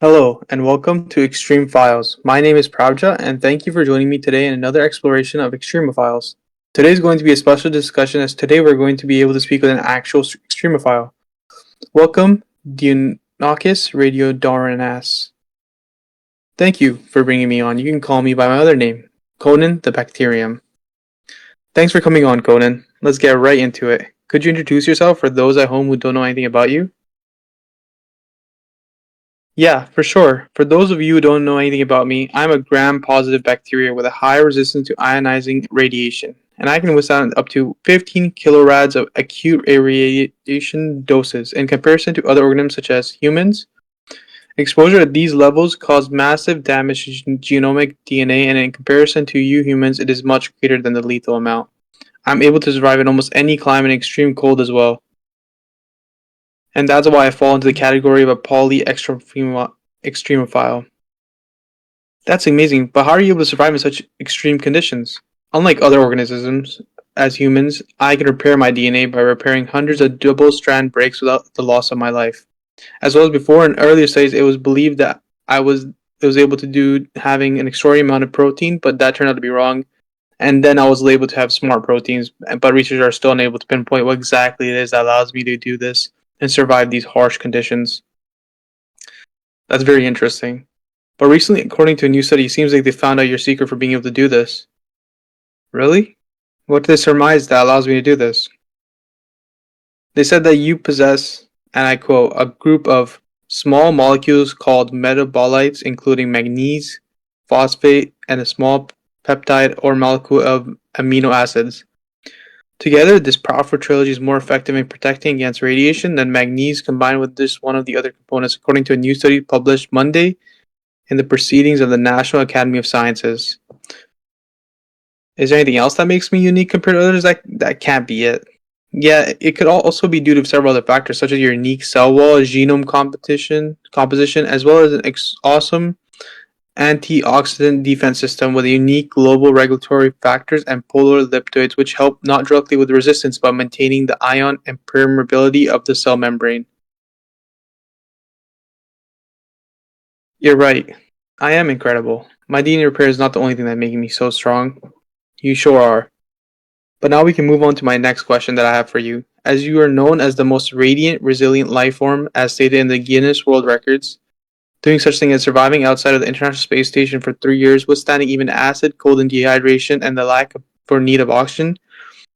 Hello, and welcome to Extreme Files. My name is Pravja, and thank you for joining me today in another exploration of Extremophiles. Today is going to be a special discussion as today we're going to be able to speak with an actual Extremophile. Welcome, Deinococcus Radiodurans. Thank you for bringing me on. You can call me by my other name, Conan the Bacterium. Thanks for coming on, Conan. Let's get right into it. Could you introduce yourself for those at home who don't know anything about you? Yeah, for sure. For those of you who don't know anything about me, I'm a gram-positive bacteria with a high resistance to ionizing radiation, and I can withstand up to 15 kilorads of acute irradiation doses. In comparison to other organisms such as humans, exposure at these levels cause massive damage to genomic DNA, and in comparison to you humans, it is much greater than the lethal amount. I'm able to survive in almost any climate and extreme cold as well. And that's why I fall into the category of a extremophile. That's amazing, but how are you able to survive in such extreme conditions? Unlike other organisms, as humans, I can repair my DNA by repairing hundreds of double-strand breaks without the loss of my life. As well as before, in earlier studies, it was believed that I was able to do having an extraordinary amount of protein, but that turned out to be wrong. And then I was able to have smart proteins, but researchers are still unable to pinpoint what exactly it is that allows me to do this and survive these harsh conditions. That's very interesting. But recently, according to a new study, it seems like they found out your secret for being able to do this. Really? What did they surmise that allows me to do this? They said that you possess, and I quote, a group of small molecules called metabolites, including manganese, phosphate, and a small peptide or molecule of amino acids. Together, this powerful trilogy is more effective in protecting against radiation than manganese combined with just one of the other components, according to a new study published Monday in the Proceedings of the National Academy of Sciences. Is there anything else that makes me unique compared to others? That can't be it. Yeah, it could also be due to several other factors, such as your unique cell wall, genome composition, as well as an awesome antioxidant defense system with unique global regulatory factors and polar liptoids, which help not directly with resistance but maintaining the ion impermeability of the cell membrane. You're right. I am incredible. My DNA repair is not the only thing that's making me so strong. You sure are. But now we can move on to my next question that I have for you. As you are known as the most radiant, resilient life form, as stated in the Guinness World Records, doing such thing as surviving outside of the International Space Station for 3 years, withstanding even acid, cold, and dehydration, and the lack of for need of oxygen,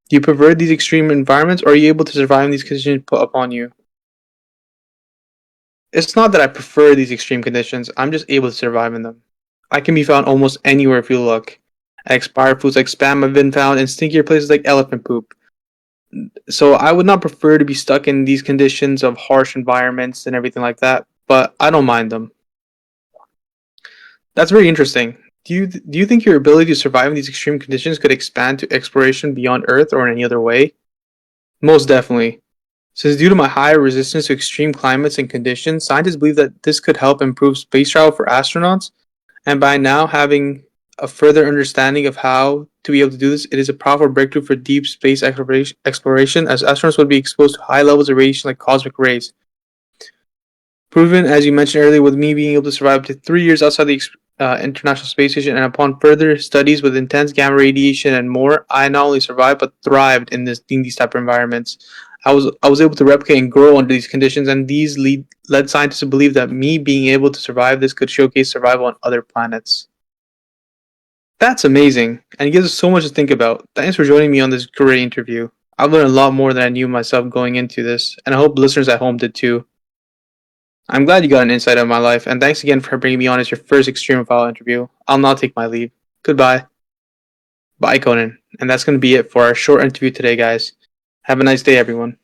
do you prefer these extreme environments, or are you able to survive in these conditions put upon you? It's not that I prefer these extreme conditions, I'm just able to survive in them. I can be found almost anywhere if you look. Expired foods like spam have been found in stinkier places like elephant poop. So I would not prefer to be stuck in these conditions of harsh environments and everything like that, but I don't mind them. That's very interesting. Do you think your ability to survive in these extreme conditions could expand to exploration beyond Earth or in any other way? Most definitely. Since due to my high resistance to extreme climates and conditions, scientists believe that this could help improve space travel for astronauts, and by now having a further understanding of how to be able to do this, it is a powerful breakthrough for deep space exploration as astronauts would be exposed to high levels of radiation like cosmic rays. Proven, as you mentioned earlier, with me being able to survive up to 3 years outside the International Space Station, and upon further studies with intense gamma radiation and more, I not only survived but thrived in these type of environments. I was able to replicate and grow under these conditions, and these led scientists to believe that me being able to survive this could showcase survival on other planets. That's amazing, and it gives us so much to think about. Thanks for joining me on this great interview. I've learned a lot more than I knew myself going into this, and I hope listeners at home did too. I'm glad you got an insight of my life, and thanks again for bringing me on as your first Extremophile interview. I'll now take my leave. Goodbye. Bye, Conan. And that's going to be it for our short interview today, guys. Have a nice day, everyone.